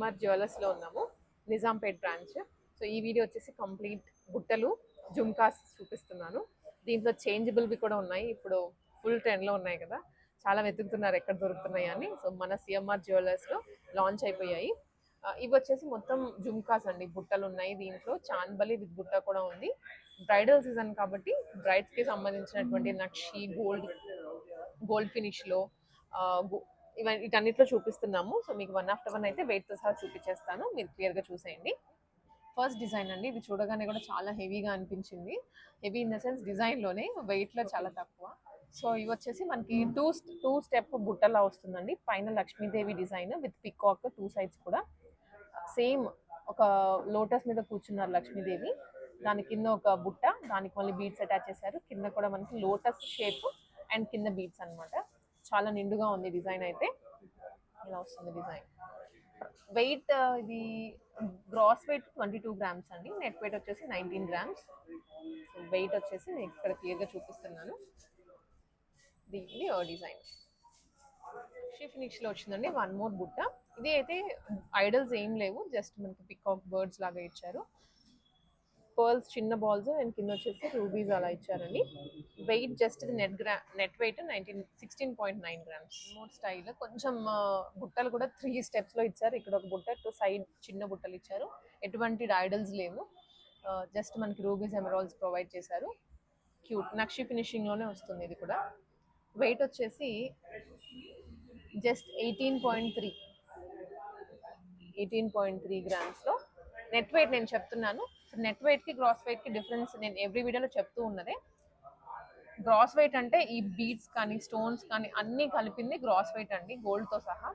CMR జ్యువెలర్స్లో ఉన్నాము, Nizampet branch. So ఈ video వచ్చేసి కంప్లీట్ బుట్టలు జుమ్కాస్ చూపిస్తున్నాను. దీంట్లో చేంజబుల్వి కూడా ఉన్నాయి, ఇప్పుడు ఫుల్ ట్రెండ్లో ఉన్నాయి కదా, చాలా వెతుకుతున్నారు ఎక్కడ దొరుకుతున్నాయి అని. సో మన సిఎంఆర్ జ్యువెలర్స్లో లాంచ్ అయిపోయాయి. ఇవి వచ్చేసి మొత్తం జుమ్కాస్ అండి, బుట్టలు ఉన్నాయి దీంట్లో. చాందబలి విత్ బుట్ట కూడా ఉంది. బ్రైడల్ సీజన్ కాబట్టి బ్రైడ్స్కి సంబంధించినటువంటి నక్షి గోల్డ్ ఫినిష్లో వీటన్నిటిలో చూపిస్తున్నాము. సో మీకు వన్ ఆఫ్టర్ వన్ అయితే వెయిట్తో సహా చూపించేస్తాను, మీరు క్లియర్గా చూసేయండి. ఫస్ట్ డిజైన్ అండి, ఇది చూడగానే కూడా చాలా హెవీగా అనిపించింది. హెవీ ఇన్ ద సెన్స్ డిజైన్లోనే, వెయిట్లో చాలా తక్కువ. సో ఇవి వచ్చేసి మనకి టూ స్టెప్ బుట్టలా వస్తుందండి. పైన Lakshmidevi design with peacock, two sides కూడా సేమ్ ఒక లోటస్ మీద కూర్చున్నారు లక్ష్మీదేవి. దాని కింద ఒక బుట్ట, దానికి మళ్ళీ బీడ్స్ అటాచ్ చేశారు. కింద కూడా మనకి లోటస్ షేప్ అండ్ కింద బీడ్స్ అనమాట. చాలా నిండుగా ఉంది డిజైన్ అయితే. ఇలా వస్తుంది డిజైన్. వెయిట్ ఇది గ్రాస్ వెయిట్ 22 గ్రామ్స్ అండి, నెట్ వెయిట్ వచ్చేసి 19 గ్రామ్స్. వెయిట్ వచ్చేసి నేను ఇక్కడ క్లియర్గా చూపిస్తున్నాను. దీన్ని డిజైన్ ఫినిష్లో వచ్చిందండి. వన్ మోర్ బుట్ట. ఇది అయితే ఐడల్స్ ఏం లేవు, జస్ట్ మనకి పికాక్ బర్డ్స్ లాగా ఇచ్చారు. పర్ల్స్ చిన్న బాల్స్ అండ్ కింద వచ్చేసి రూబీస్ అలా ఇచ్చారండి. వెయిట్ జస్ట్ ఇది net weight 16.9 grams. More style కొంచెం బుట్టలు కూడా 3 స్టెప్స్లో ఇచ్చారు. ఇక్కడ ఒక బుట్ట, టూ సైడ్ చిన్న బుట్టలు ఇచ్చారు. ఎటువంటి ఐడల్స్ లేవు, జస్ట్ మనకి రూబీస్ ఎమరాల్డ్స్ ప్రొవైడ్ చేశారు. క్యూట్ నక్షి ఫినిషింగ్లోనే వస్తుంది ఇది కూడా. వెయిట్ వచ్చేసి జస్ట్ 18.3 గ్రామ్స్లో. నెట్ వెయిట్ నేను చెప్తున్నాను, నెట్ వెయిట్కి గ్రాస్ వెయిట్కి డిఫరెన్స్ నేను ఎవ్రీ వీడియోలో చెప్తూ ఉన్నదే. గ్రాస్ వెయిట్ అంటే ఈ బీడ్స్ కానీ స్టోన్స్ కానీ అన్నీ కలిపింది గ్రాస్ వెయిట్ అండి, గోల్డ్తో సహా.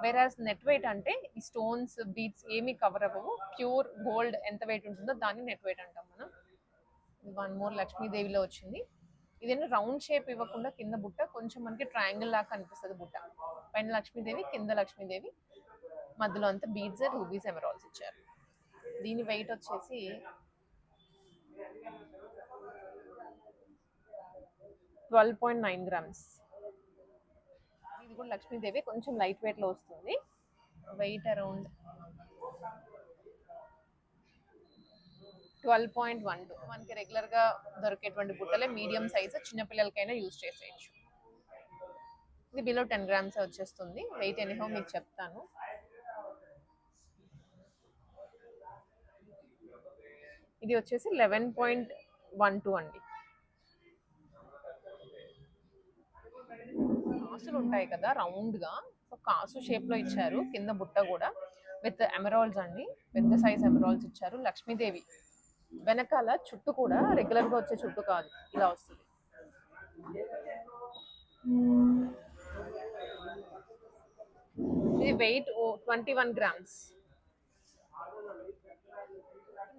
వేరాజ్ నెట్ వెయిట్ అంటే ఈ స్టోన్స్ బీడ్స్ ఏమీ కవర్ అవ్వవు, ప్యూర్ గోల్డ్ ఎంత వెయిట్ ఉంటుందో దాన్ని నెట్ వెయిట్ అంటాం మనం. వన్ మోర్ లక్ష్మీదేవిలో వచ్చింది. ఇదేంటో రౌండ్ షేప్ ఇవ్వకుండా కింద బుట్ట కొంచెం మనకి ట్రయాంగిల్ లాగా కనిపిస్తుంది బుట్ట. పైన లక్ష్మీదేవి, కింద లక్ష్మీదేవి, మధ్యలో అంతా బీడ్స్ రూబీస్ ఎమరాల్డ్స్ ఇచ్చారు. దీని వెయిట్ వచ్చేసి 12.9 గ్రామ్స్. ఇది కూడా లక్ష్మీదేవి, కొంచెం లైట్ వెయిట్లో వస్తుంది. Wait around 12.12. మనకి రెగ్యులర్గా దొరికేటువంటి బుట్టలే, మీడియం సైజు, చిన్నపిల్లలకైనా యూజ్ చేసేయచ్చు. ఇది బిలో 10 గ్రామ్స్ వచ్చేస్తుంది. వెయిట్ ఎనీహో మీకు చెప్తాను. ఇది వచ్చేసి 11.12 అండి. కాసులు ఉంటాయి కదా రౌండ్గా, సో కాసు షేప్లో ఇచ్చారు. కింద బుట్ట కూడా విత్ ఎమరాల్డ్స్ అండి, పెద్ద సైజ్ ఎమరాల్డ్స్ ఇచ్చారు. లక్ష్మీదేవి వెనకాల చుట్టు కూడా రెగ్యులర్గా వచ్చే చుట్టు కాదు, ఇలా వస్తుంది. ఇది వెయిట్ 21 గ్రామ్స్.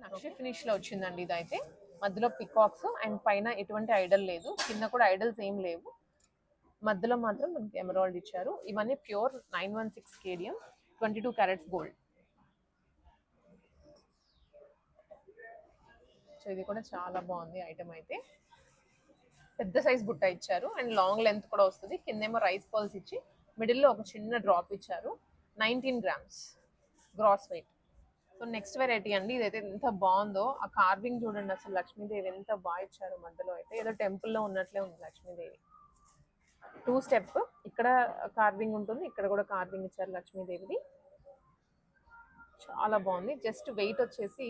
నక్షి ఫినిష్లో వచ్చిందండి ఇదైతే. మధ్యలో పికాక్స్ అండ్ పైన ఎటువంటి ఐడల్ లేదు, కింద కూడా ఐడల్స్ ఏం లేవు, మధ్యలో మాత్రం మనకి ఎమరాల్డ్ ఇచ్చారు. ఇవన్నీ pure 916 KDM 22 carats gold. So ఇది కూడా చాలా బాగుంది ఐటమ్ అయితే. పెద్ద సైజ్ బుట్ట ఇచ్చారు అండ్ లాంగ్ లెంత్ కూడా వస్తుంది. కిందేమో రైస్ పర్ల్స్ ఇచ్చి మిడిల్లో ఒక చిన్న డ్రాప్ ఇచ్చారు. 19 grams gross weight. So next variety అండి, ఇదైతే ఎంత బాగుందో. ఆ కార్వింగ్ చూడండి అసలు, లక్ష్మీదేవి ఎంత బాగా ఇచ్చారు మధ్యలో అయితే, ఏదో టెంపుల్లో ఉన్నట్లే ఉంది లక్ష్మీదేవి. 2 స్టెప్, ఇక్కడ కార్వింగ్ ఉంటుంది, ఇక్కడ కూడా కార్వింగ్ ఇచ్చారు లక్ష్మీదేవిది. చాలా బాగుంది. జస్ట్ వెయిట్ వచ్చేసి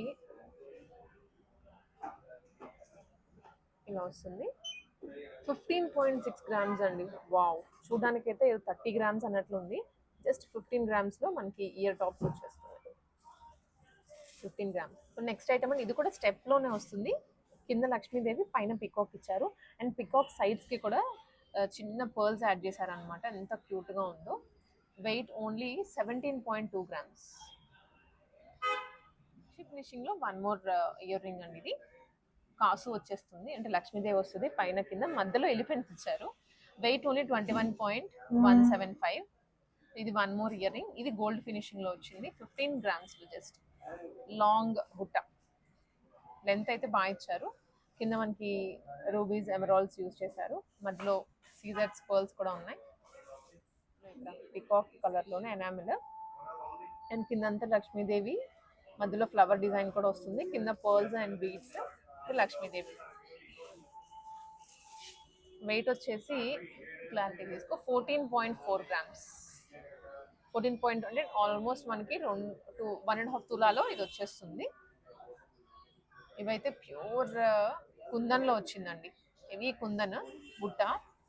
ఇలా వస్తుంది, 15.6 గ్రామ్స్ అండి. వావ్, చూడడానికైతే 30 గ్రామ్స్ అన్నట్లు ఉంది. జస్ట్ 15 గ్రామ్స్లో మనకి ఇయర్ టాప్స్ వచ్చేస్తుంది. 15 గ్రామ్స్. సో నెక్స్ట్ ఐటమ్ అండి, ఇది కూడా స్టెప్లోనే వస్తుంది. కింద లక్ష్మీదేవి, పైన పికాక్ ఇచ్చారు అండ్ పికాక్ సైడ్స్కి కూడా చిన్న పర్ల్స్ యాడ్ చేశారనమాట. ఎంత క్యూట్గా ఉందో. Weight only 17.2 grams. ఫినిషింగ్లో వన్ మోర్ ఇయర్ రింగ్ అండి. ఇది కాసు వచ్చేస్తుంది, అంటే లక్ష్మీదేవి వస్తుంది పైన కింద, మధ్యలో ఎలిఫెంట్స్ ఇచ్చారు. Weight only 21.175. ఇది వన్ మోర్ ఇయర్ రింగ్. ఇది గోల్డ్ ఫినిషింగ్లో వచ్చింది. 15 గ్రామ్స్లో జస్ట్ లాంగ్ బుట్ట. లెంత్ అయితే బాగా ఇచ్చారు. కింద మనకి రూబీస్ ఎమరాల్డ్స్ యూజ్ చేశారు. మధ్యలో సీజర్స్ పర్ల్స్ కూడా ఉన్నాయి. పికాక్ కలర్లోనే ఎనామిల్. అండ్ కిందంతా లక్ష్మీదేవి, మధ్యలో ఫ్లవర్ డిజైన్ కూడా వస్తుంది, కింద pearls and beads, Lakshmidevi. Weight వచ్చేసి క్లారిటీ తీసుకో 14.4 గ్రామ్స్. 14 అంటే ఆల్మోస్ట్ మనకి 1.5 తులాలో ఇది వచ్చేస్తుంది. ఇవైతే ప్యూర్ కుందన్లో వచ్చిందండి, ఇవి కుందన్ బుట్ట.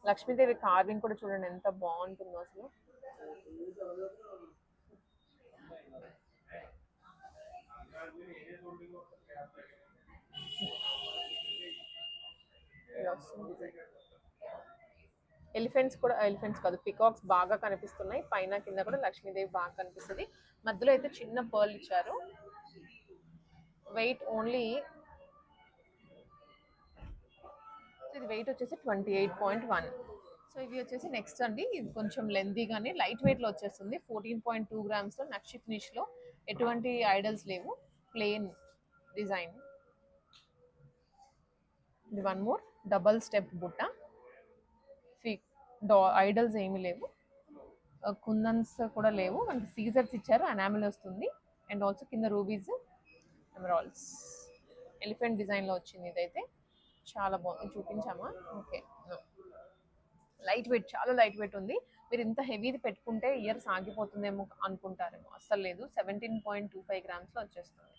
లక్ష్మీదేవి కార్వింగ్ కూడా చూడండి ఎంత బాగుంటుందో అసలు. ఎలిఫెంట్స్ కాదు, పికాక్స్ బాగా కనిపిస్తున్నాయి. పైన కింద కూడా లక్ష్మీదేవి బాగా కనిపిస్తుంది. మధ్యలో అయితే చిన్న పర్ల్ ఇచ్చారు. వెయిట్ ఓన్లీ, ఇది వెయిట్ వచ్చేసి 28.1. సో ఇవి వచ్చేసి నెక్స్ట్ అండి, ఇది కొంచెం లెంతీగానే లైట్ వెయిట్లో వచ్చేస్తుంది. 14.2 గ్రామ్స్లో నక్షి ఫినిష్లో, ఎటువంటి ఐడల్స్ లేవు, ప్లెయిన్ డిజైన్. ఇది వన్ మోర్ డబల్ స్టెప్ బుట్ట, ఐడల్స్ ఏమీ లేవు, కుందన్స్ కూడా లేవు, మనకి సీజర్స్ ఇచ్చారు, అనామిల్ వస్తుంది. అండ్ ఆల్సో కింద రూబీస్, ఎమరాల్డ్స్, ఎలిఫెంట్ డిజైన్లో వచ్చింది. ఇదైతే చాలా బాగుంది, చూపించామా? ఓకే. లైట్ వెయిట్, చాలా లైట్ వెయిట్ ఉంది. మీరు ఇంత హెవీది పెట్టుకుంటే ఇయర్ సాగిపోతుందేమో అనుకుంటారేమో, అస్సలు లేదు. 17.25 గ్రామ్స్లో వచ్చేస్తుంది.